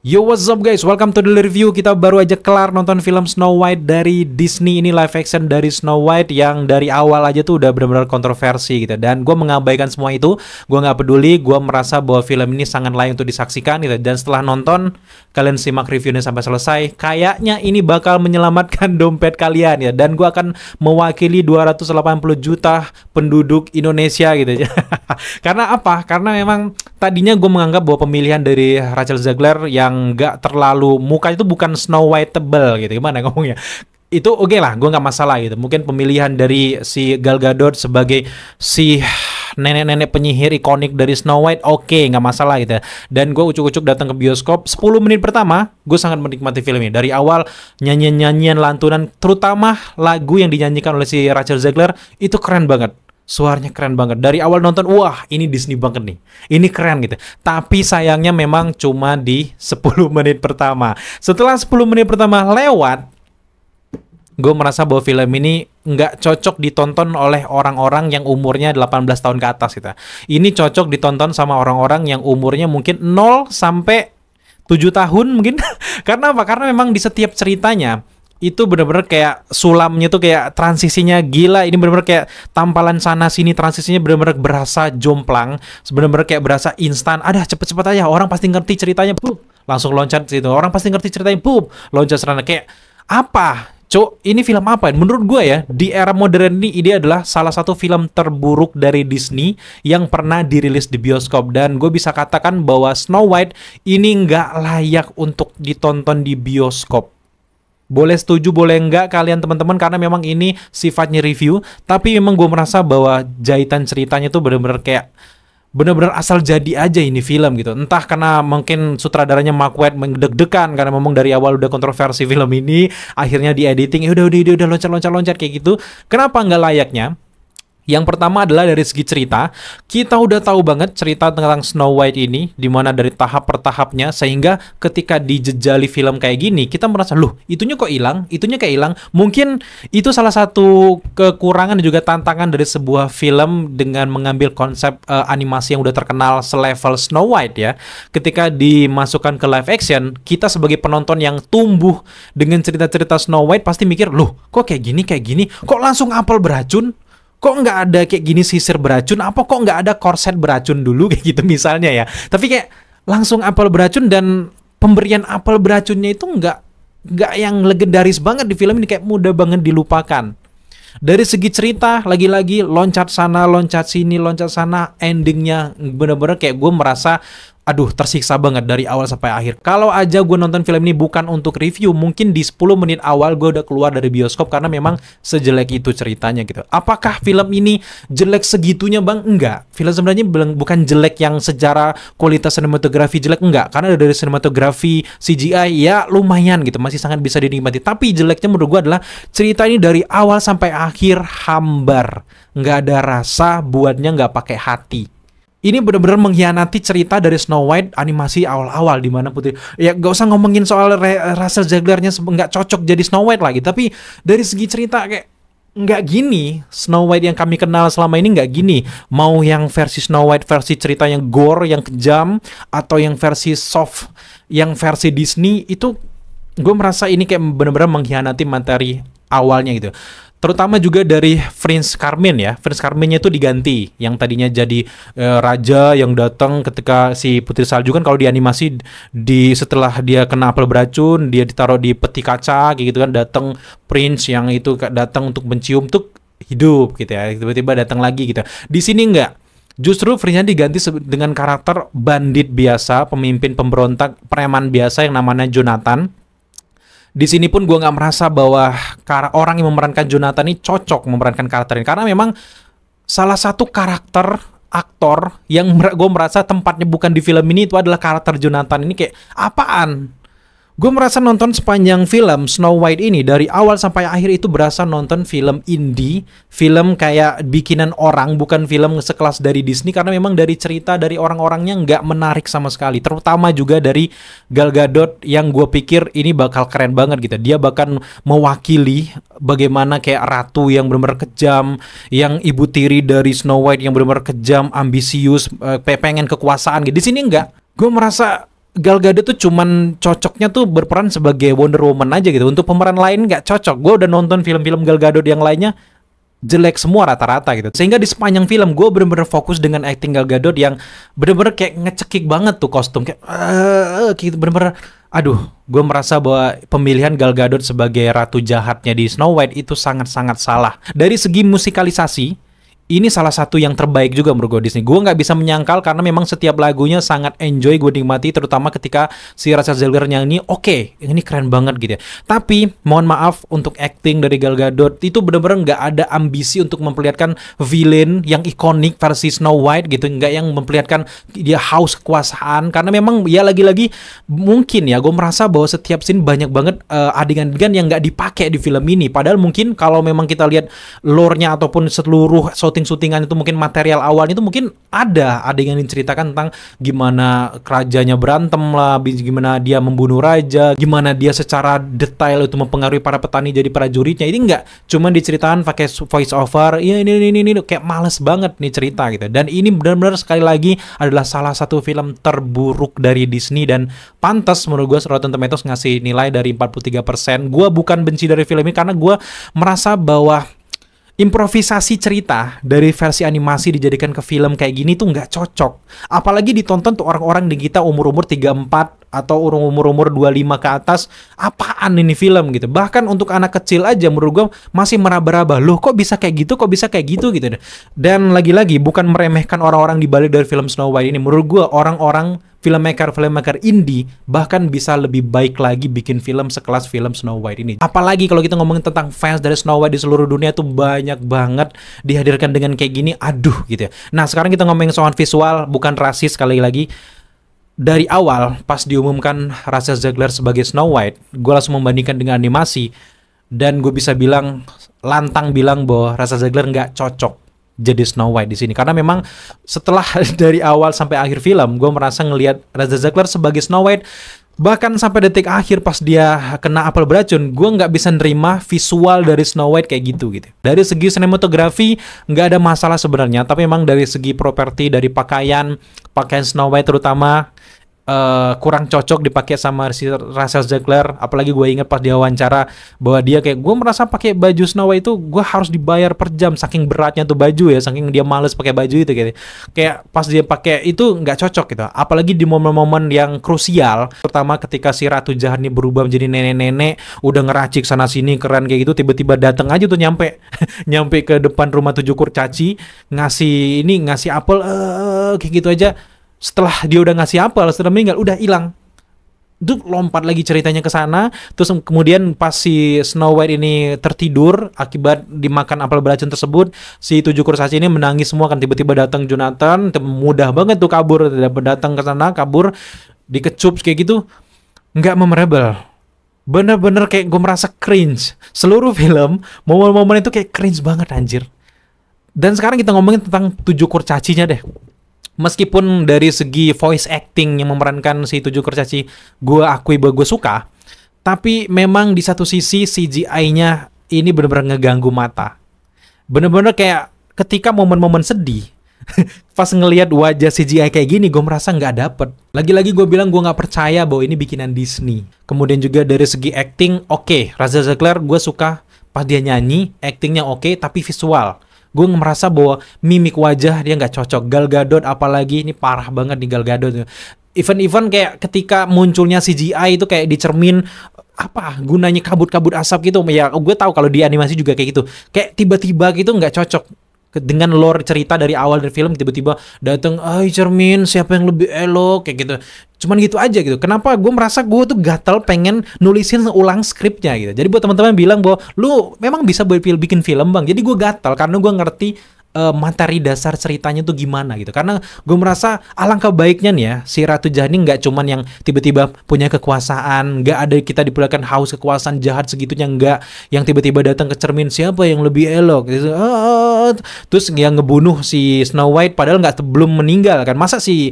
Yo, what's up guys? Welcome to Daily Review. Kita baru aja kelar nonton film Snow White dari Disney. Ini live action dari Snow White yang dari awal aja tuh udah benar-benar kontroversi gitu. Dan gue mengabaikan semua itu. Gue nggak peduli. Gue merasa bahwa film ini sangat layak untuk disaksikan gitu. Dan setelah nonton, kalian simak reviewnya sampai selesai. Kayaknya ini bakal menyelamatkan dompet kalian ya. Dan gue akan mewakili 280 juta penduduk Indonesia gitu. Karena apa? Karena memang tadinya gue menganggap bahwa pemilihan dari Rachel Zegler yang nggak terlalu, muka itu bukan Snow White tebel gitu, gimana ngomongnya, itu oke lah, gue nggak masalah gitu. Mungkin pemilihan dari si Gal Gadot sebagai si nenek-nenek penyihir ikonik dari Snow White, oke, nggak masalah gitu. Dan gue ucuk-ucuk datang ke bioskop, 10 menit pertama gue sangat menikmati film ini. Dari awal nyanyian-nyanyian lantunan, terutama lagu yang dinyanyikan oleh si Rachel Zegler itu keren banget. Suaranya keren banget. Dari awal nonton, wah ini Disney banget nih. Ini keren gitu. Tapi sayangnya memang cuma di 10 menit pertama. Setelah 10 menit pertama lewat, gue merasa bahwa film ini nggak cocok ditonton oleh orang-orang yang umurnya 18 tahun ke atas gitu. Ini cocok ditonton sama orang-orang yang umurnya mungkin 0 sampai 7 tahun mungkin. Karena apa? Karena memang di setiap ceritanya itu bener-bener kayak sulamnya tuh kayak transisinya gila. Ini bener-bener kayak tampalan sana sini, transisinya bener-bener berasa jomplang, bener-bener kayak berasa instan. Ada cepet-cepet aja, orang pasti ngerti ceritanya, pup, langsung loncat situ. Orang pasti ngerti ceritanya, pup, loncat serana. Kayak apa? Cok, ini film apa? Menurut gue ya, di era modern ini adalah salah satu film terburuk dari Disney yang pernah dirilis di bioskop. Dan gue bisa katakan bahwa Snow White ini nggak layak untuk ditonton di bioskop. Boleh setuju, boleh enggak kalian teman-teman, karena memang ini sifatnya review. Tapi memang gue merasa bahwa jahitan ceritanya tuh bener-bener kayak bener-bener asal jadi aja ini film gitu. Entah karena mungkin sutradaranya Mark Waid mendeg-degan karena memang dari awal udah kontroversi film ini, akhirnya di editing udah loncat-loncat kayak gitu. Kenapa nggak layaknya? Yang pertama adalah dari segi cerita. Kita udah tahu banget cerita tentang Snow White ini, dimana dari tahap per tahapnya, sehingga ketika dijejali film kayak gini, kita merasa, loh, itunya kok hilang, itunya kayak hilang. Mungkin itu salah satu kekurangan dan juga tantangan dari sebuah film dengan mengambil konsep animasi yang udah terkenal selevel Snow White ya. Ketika dimasukkan ke live action, kita sebagai penonton yang tumbuh dengan cerita-cerita Snow White pasti mikir, loh, kok kayak gini, kok langsung apel beracun? Kok nggak ada kayak gini sisir beracun? Apa kok nggak ada korset beracun dulu kayak gitu misalnya ya? Tapi kayak langsung apel beracun, dan pemberian apel beracunnya itu nggak yang legendaris banget di film ini, kayak mudah banget dilupakan. Dari segi cerita, lagi-lagi loncat sana, loncat sini, loncat sana, endingnya bener-bener kayak gue merasa, aduh, tersiksa banget dari awal sampai akhir. Kalau aja gue nonton film ini bukan untuk review, mungkin di 10 menit awal gue udah keluar dari bioskop karena memang sejelek itu ceritanya gitu. Apakah film ini jelek segitunya bang? Enggak. Film sebenarnya bukan jelek yang secara kualitas sinematografi jelek, enggak. Karena dari sinematografi CGI ya lumayan gitu, masih sangat bisa dinikmati. Tapi jeleknya menurut gue adalah cerita ini dari awal sampai akhir hambar. Nggak ada rasa, buatnya nggak pakai hati. Ini benar-benar mengkhianati cerita dari Snow White animasi awal-awal, di mana putri, ya gak usah ngomongin soal Rachel Zeglernya nggak cocok jadi Snow White lagi, tapi dari segi cerita kayak nggak gini. Snow White yang kami kenal selama ini nggak gini. Mau yang versi Snow White versi cerita yang gore, yang kejam, atau yang versi soft, yang versi Disney, itu gue merasa ini kayak benar-benar mengkhianati materi awalnya gitu. Terutama juga dari Prince Charming ya. Prince Charmingnya itu diganti. Yang tadinya jadi raja yang datang ketika si Putri Salju, kan kalau di animasi setelah dia kena apel beracun, dia ditaruh di peti kaca gitu kan, datang Prince yang itu datang untuk mencium tuh hidup gitu ya. Tiba-tiba datang lagi gitu. Di sini enggak. Justru Prince-nya diganti dengan karakter bandit biasa, pemimpin pemberontak, preman biasa yang namanya Jonathan. Di sini pun gue nggak merasa bahwa orang yang memerankan Jonathan ini cocok memerankan karakter ini, karena memang salah satu karakter aktor yang gue merasa tempatnya bukan di film ini itu adalah karakter Jonathan ini. Kayak apaan? Gue merasa nonton sepanjang film Snow White ini dari awal sampai akhir itu berasa nonton film indie, film kayak bikinan orang, bukan film sekelas dari Disney, karena memang dari cerita dari orang-orangnya nggak menarik sama sekali. Terutama juga dari Gal Gadot yang gue pikir ini bakal keren banget gitu. Dia bahkan mewakili bagaimana kayak ratu yang benar-benar kejam, yang ibu tiri dari Snow White yang benar-benar kejam, ambisius, pengen kekuasaan gitu. Di sini enggak. Gue merasa Gal Gadot tuh cuman cocoknya tuh berperan sebagai Wonder Woman aja gitu. Untuk pemeran lain nggak cocok. Gue udah nonton film-film Gal Gadot yang lainnya, jelek semua rata-rata gitu. Sehingga di sepanjang film gue bener-bener fokus dengan acting Gal Gadot yang bener-bener kayak ngecekik banget tuh kostum, kayak gitu bener-bener. Aduh, gue merasa bahwa pemilihan Gal Gadot sebagai ratu jahatnya di Snow White itu sangat-sangat salah. Dari segi musikalisasi, ini salah satu yang terbaik juga menurut gue Disney. Gue nggak bisa menyangkal karena memang setiap lagunya sangat enjoy gue nikmati, terutama ketika si Rachel Zegler nyanyi. Oke, ini keren banget gitu ya. Tapi mohon maaf untuk acting dari Gal Gadot itu bener-bener nggak ada ambisi untuk memperlihatkan villain yang ikonik versi Snow White gitu, nggak yang memperlihatkan dia haus kekuasaan. Karena memang ya lagi-lagi mungkin ya gue merasa bahwa setiap scene banyak banget adegan-adegan yang nggak dipakai di film ini. Padahal mungkin kalau memang kita lihat lore-nya ataupun seluruh syuting-syutingan itu mungkin material awalnya itu mungkin ada adegan yang diceritakan tentang gimana kerajanya berantem lah, gimana dia membunuh raja, gimana dia secara detail itu mempengaruhi para petani jadi prajuritnya. Ini enggak cuma diceritakan pakai voice over. Ya ini kayak males banget nih cerita gitu. Dan ini benar-benar sekali lagi adalah salah satu film terburuk dari Disney dan pantas menurut gue Rotten Tomatoes ngasih nilai dari 43%. Gue bukan benci dari film ini karena gue merasa bahwa improvisasi cerita dari versi animasi dijadikan ke film kayak gini tuh nggak cocok. Apalagi ditonton tuh orang-orang di kita umur-umur 34 atau umur-umur 25 ke atas. Apaan ini film gitu. Bahkan untuk anak kecil aja menurut gue masih meraba-raba. Loh kok bisa kayak gitu, kok bisa kayak gitu gitu. Dan lagi-lagi bukan meremehkan orang-orang di balik dari film Snow White ini. Menurut gue orang-orang filmmaker indie bahkan bisa lebih baik lagi bikin film sekelas film Snow White ini. Apalagi kalau kita ngomongin tentang fans dari Snow White di seluruh dunia tuh banyak banget dihadirkan dengan kayak gini, aduh gitu ya. Nah sekarang kita ngomongin soal visual, bukan rasis sekali lagi. Dari awal pas diumumkan Rachel Zegler sebagai Snow White, gue langsung membandingkan dengan animasi dan gue bisa bilang lantang bilang bahwa Rachel Zegler nggak cocok jadi Snow White di sini karena memang setelah dari awal sampai akhir film gue merasa ngelihat Rachel Zegler sebagai Snow White, bahkan sampai detik akhir pas dia kena apel beracun gue nggak bisa nerima visual dari Snow White kayak gitu. Dari segi sinematografi nggak ada masalah sebenarnya, tapi memang dari segi properti dari pakaian Snow White terutama kurang cocok dipakai sama si Rachel Zegler. Apalagi gue ingat pas dia wawancara bahwa dia kayak, gue merasa pakai baju Snow White itu gue harus dibayar per jam saking beratnya tuh baju ya, saking dia males pakai baju itu gitu. Kayak pas dia pakai itu nggak cocok gitu. Apalagi di momen-momen yang krusial, terutama ketika si Ratu Jahat ini berubah menjadi nenek-nenek, udah ngeracik sana sini keren kayak gitu, tiba-tiba datang aja tuh nyampe nyampe ke depan rumah 7 kurcaci, ngasih apel kayak gitu aja. Setelah dia udah ngasih apel, setelah meninggal, udah hilang. Itu lompat lagi ceritanya ke sana. Terus kemudian pas si Snow White ini tertidur akibat dimakan apel beracun tersebut, si 7 kurcaci ini menangis semua kan. Tiba-tiba datang Jonathan, mudah banget tuh kabur, datang ke sana, kabur, dikecup kayak gitu. Nggak memorable. Bener-bener kayak gue merasa cringe. Seluruh film, momen-momen itu kayak cringe banget anjir. Dan sekarang kita ngomongin tentang 7 kurcacinya deh. Meskipun dari segi voice acting yang memerankan si 7 kurcaci gue akui bahwa gue suka, tapi memang di satu sisi CGI-nya ini benar-benar ngeganggu mata. Bener-bener kayak ketika momen-momen sedih pas ngelihat wajah CGI kayak gini gue merasa nggak dapet. Lagi-lagi gue bilang gue nggak percaya bahwa ini bikinan Disney. Kemudian juga dari segi acting, oke, Rachel Zegler gue suka pas dia nyanyi, actingnya oke, tapi visual gue merasa bahwa mimik wajah dia nggak cocok. Gal Gadot apalagi ini parah banget nih Gal Gadot. Even kayak ketika munculnya CGI itu kayak dicermin apa gunanya kabut-kabut asap gitu. Ya gue tahu kalau di animasi juga kayak gitu. Kayak tiba-tiba gitu nggak cocok dengan lore cerita dari awal dari film. Tiba-tiba datang, cermin siapa yang lebih elok kayak gitu. Cuman gitu aja gitu. Kenapa gue merasa gue tuh gatal pengen nulisin ulang skripnya gitu. Jadi buat teman-teman bilang bahwa lu memang bisa bikin film bang. Jadi gue gatal karena gue ngerti materi dasar ceritanya tuh gimana gitu. Karena gue merasa alangkah baiknya nih ya si Ratu Jahat ini nggak cuman yang tiba-tiba punya kekuasaan, nggak ada kita diperlihatkan haus kekuasaan jahat segitunya, nggak yang tiba-tiba datang ke cermin siapa yang lebih elok gitu. Terus yang ngebunuh si Snow White padahal belum meninggal kan. Masa si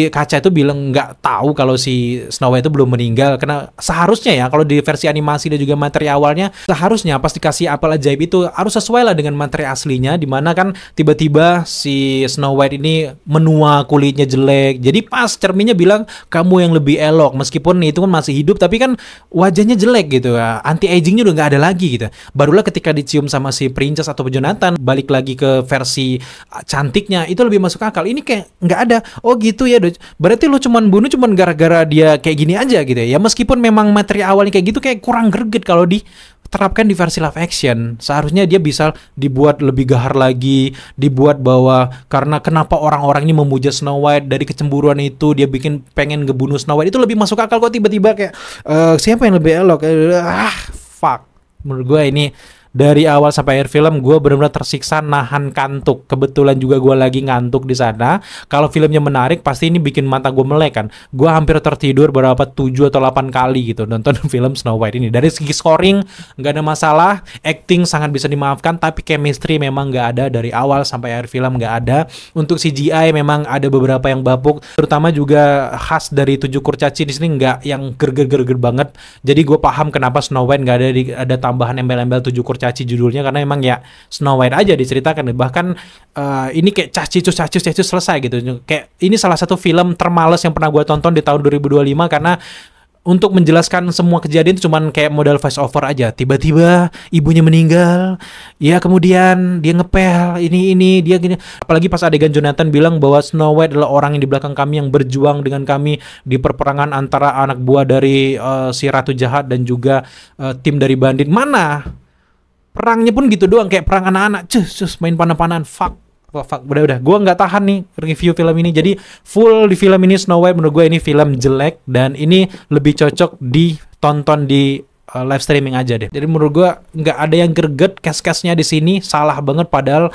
kaca itu bilang nggak tahu kalau si Snow White itu belum meninggal. Karena seharusnya ya kalau di versi animasi dan juga materi awalnya seharusnya pas dikasih apel ajaib itu harus sesuai lah dengan materi aslinya, dimana kan tiba-tiba si Snow White ini menua, kulitnya jelek. Jadi pas cerminnya bilang kamu yang lebih elok, meskipun itu kan masih hidup tapi kan wajahnya jelek gitu. Anti agingnya udah nggak ada lagi gitu. Barulah ketika dicium sama si Princess atau Jonathan, balik lagi ke versi cantiknya, itu lebih masuk akal. Ini kayak nggak ada. Oh gitu ya, berarti lu cuman bunuh cuman gara-gara dia kayak gini aja gitu ya. Meskipun memang materi awalnya kayak gitu, kayak kurang greget kalau diterapkan di versi live action. Seharusnya dia bisa dibuat lebih gahar lagi, dibuat bahwa karena kenapa orang-orang ini memuja Snow White, dari kecemburuan itu dia bikin pengen ngebunuh Snow White, itu lebih masuk akal. Kok tiba-tiba kayak siapa yang lebih elok? Fuck. Menurut gue ini dari awal sampai akhir film gue benar-benar tersiksa nahan kantuk. Kebetulan juga gue lagi ngantuk di sana. Kalau filmnya menarik pasti ini bikin mata gue melek kan. Gue hampir tertidur berapa 7 atau 8 kali gitu nonton film Snow White ini. Dari segi scoring nggak ada masalah, acting sangat bisa dimaafkan, tapi chemistry memang nggak ada dari awal sampai akhir film, nggak ada. Untuk CGI memang ada beberapa yang bapuk, terutama juga khas dari 7 kurcaci di sini nggak yang gerger-gerger banget. Jadi gue paham kenapa Snow White nggak ada tambahan embel-embel 7 kurcaci judulnya, karena emang ya Snow White aja diceritakan. Bahkan ini kayak cacicus selesai gitu. Kayak ini salah satu film termales yang pernah gue tonton di tahun 2025, karena untuk menjelaskan semua kejadian itu cuman kayak modal voice over aja. Tiba-tiba ibunya meninggal, ya kemudian dia ngepel, ini dia gini. Apalagi pas adegan Jonathan bilang bahwa Snow White adalah orang yang di belakang kami yang berjuang dengan kami di perperangan antara anak buah dari si Ratu Jahat dan juga tim dari bandit. Mana? Perangnya pun gitu doang, kayak perang anak-anak. Cus main panah-panahan. Fuck. Udah. Gue nggak tahan nih review film ini. Jadi full di film ini Snow White menurut gue ini film jelek, dan ini lebih cocok ditonton di live streaming aja deh. Jadi menurut gue nggak ada yang greget, cast-castnya di sini salah banget, padahal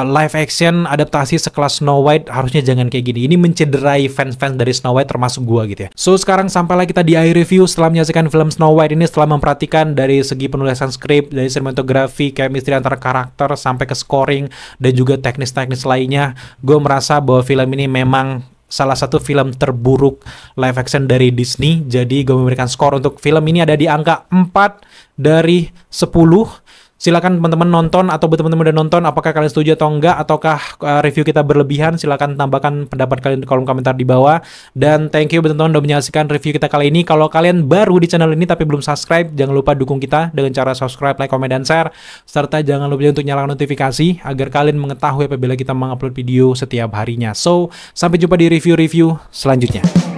live action adaptasi sekelas Snow White harusnya jangan kayak gini. Ini mencederai fans-fans dari Snow White termasuk gua gitu ya. So sekarang sampailah kita di akhir review setelah menyaksikan film Snow White ini, setelah memperhatikan dari segi penulisan skrip, dari sinematografi, chemistry antara karakter sampai ke scoring dan juga teknis-teknis lainnya, gue merasa bahwa film ini memang salah satu film terburuk live action dari Disney. Jadi gue memberikan skor untuk film ini ada di angka 4 dari 10. Silakan teman-teman nonton, atau buat teman-teman udah nonton, apakah kalian setuju atau enggak, ataukah review kita berlebihan? Silakan tambahkan pendapat kalian di kolom komentar di bawah. Dan thank you buat teman-teman udah menyaksikan review kita kali ini. Kalau kalian baru di channel ini tapi belum subscribe, jangan lupa dukung kita dengan cara subscribe, like, komen, dan share. Serta jangan lupa untuk nyalakan notifikasi agar kalian mengetahui apabila kita mengupload video setiap harinya. So, sampai jumpa di review-review selanjutnya.